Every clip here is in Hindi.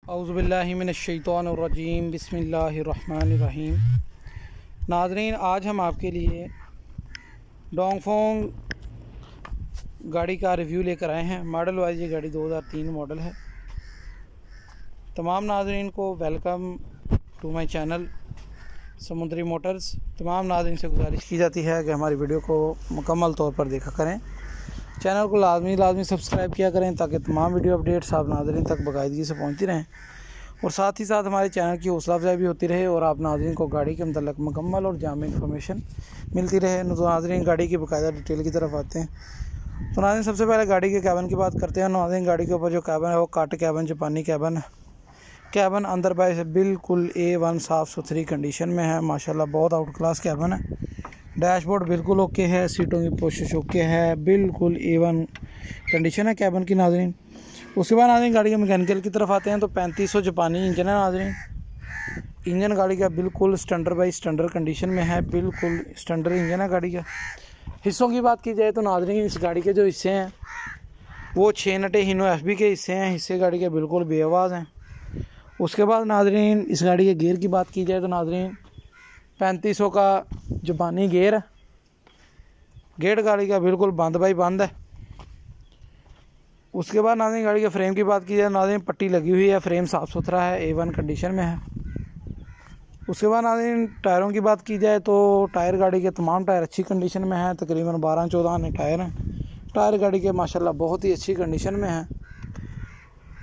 औज़ुबिल्लाहिमिनश्शैतानिर्रजीम बिस्मिल्लाहिर्रहमानिर्रहीम। नाज़रीन, आज हम आपके लिए डोंगफोंग गाड़ी का रिव्यू लेकर आए हैं। मॉडल वाइज ये गाड़ी 2003 मॉडल है। तमाम नाज़रीन को वेलकम टू माय चैनल समुद्री मोटर्स। तमाम नाज़रीन से गुजारिश की जाती है कि हमारी वीडियो को मुकम्मल तौर पर देखा करें। चैनल को लाजमी सब्सक्राइब किया करें ताकि तमाम वीडियो अपडेट्स आप नाज़रीन तक बाकायदगी से पहुंचती रहें और साथ ही साथ हमारे चैनल की हौसला अफजाई भी होती रहे और आप नाज़रीन को गाड़ी के मतलब मुकम्मल और जामी इंफॉर्मेशन मिलती रहे। तो नाज़रीन, गाड़ी की बाकायदा डिटेल की तरफ आते हैं। तो नाज़रीन, सबसे पहले गाड़ी के कैबिन की बात करते हैं। नाज़रीन, गाड़ी के ऊपर जो कैबिन है वो काट कैबिन, जापानी कैबिन है। कैबिन अंदर बाहर से बिल्कुल A1 साफ़ सुथरी कंडीशन में है। माशाल्लाह बहुत आउट क्लास कैबिन है। डैशबोर्ड बिल्कुल ओके है, सीटों की पोशिश ओके है, बिल्कुल A1 कंडीशन है कैबिन की नाज़रीन। उसके बाद नाज़रीन गाड़ी के मैकेनिकल की तरफ आते हैं। तो 3500 जापानी इंजन है नाज़रीन। इंजन गाड़ी का बिल्कुल स्टैंडर्ड बाई स्टैंडर्ड कंडीशन में है, बिल्कुल स्टैंडर्ड इंजन है गाड़ी का। हिस्सों की बात की जाए तो नाज़रीन इस गाड़ी के जो हिस्से हैं वो 6 नटे हिनो FB के हिस्से हैं। हिस्से गाड़ी के बिल्कुल बेआवाज़ हैं। उसके बाद नाज़रीन इस गाड़ी के गियर की बात की जाए तो नाज़रीन 3500 का जापानी गियर है। गेट गाड़ी का बिल्कुल बंद बाई बंद है। उसके बाद नाज़रीन गाड़ी के फ्रेम की बात की जाए, नाज़रीन पट्टी लगी हुई है, फ्रेम साफ़ सुथरा है, A1 कंडीशन में है। उसके बाद नाज़रीन टायरों की बात की जाए तो टायर गाड़ी के तमाम टायर अच्छी कंडीशन में है। तकरीबन 12-14 आने टायर हैं। टायर गाड़ी के माशाल्लाह बहुत ही अच्छी कंडीशन में है।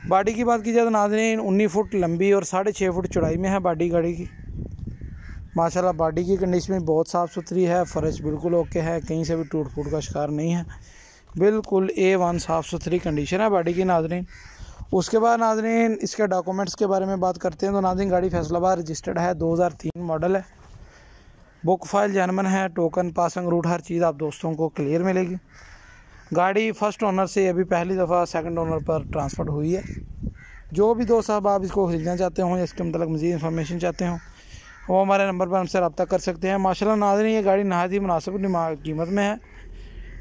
बॉडी की बात की जाए तो नाज़रीन 19 फुट लंबी और 6.5 फुट चौड़ाई में है बॉडी गाड़ी की। माशाल्लाह बॉडी की कंडीशन भी बहुत साफ़ सुथरी है। फर्श बिल्कुल ओके है, कहीं से भी टूट फूट का शिकार नहीं है। बिल्कुल A1 साफ़ सुथरी कंडीशन है बॉडी की नाज़रीन। उसके बाद नाज़रीन इसके डॉक्यूमेंट्स के बारे में बात करते हैं। तो नाज़रीन गाड़ी फैसलाबाद रजिस्टर्ड है, 2003 मॉडल है। बुक फाइल जनमन है, टोकन पासिंग रूट हर चीज़ आप दोस्तों को क्लियर मिलेगी। गाड़ी फर्स्ट ओनर से अभी पहली दफ़ा सेकंड ओनर पर ट्रांसफ़र हुई है। जो भी दोस्त साहब आप इसको ख़रीदना चाहते हों या इसके मतलब मज़ीद इन्फॉर्मेशन चाहते हों वो हमारे नंबर पर हमसे रब्ता कर सकते हैं। माशाल्लाह नाज़रीन ये गाड़ी नहायत ही मुनासिब कीमत में है।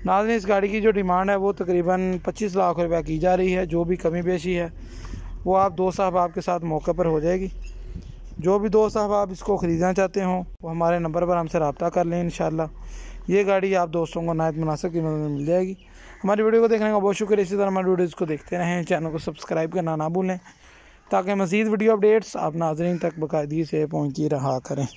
नाज़रीन इस गाड़ी की जो डिमांड है वो तकरीबन 25 लाख रुपये की जा रही है। जो भी कमी पेशी है वो आप दोस्त साहब आपके साथ मौके पर हो जाएगी। जो भी दोस्त साहब आप इसको ख़रीदना चाहते हों वो हमारे नंबर पर हमसे रब्ता कर लें। इंशाल्लाह ये गाड़ी आप दोस्तों को नहायत मुनासिब कीमत में मिल जाएगी। हमारी वीडियो को देखने का बहुत शुक्रिया। इसी तरह हमारी वीडियोज़ को देखते रहें, चैनल को सब्सक्राइब करना ना भूलें ताकि मज़ीद वीडियो अपडेट्स आप नाज़रीन तक बाकायदगी से पहुँची रहा करें।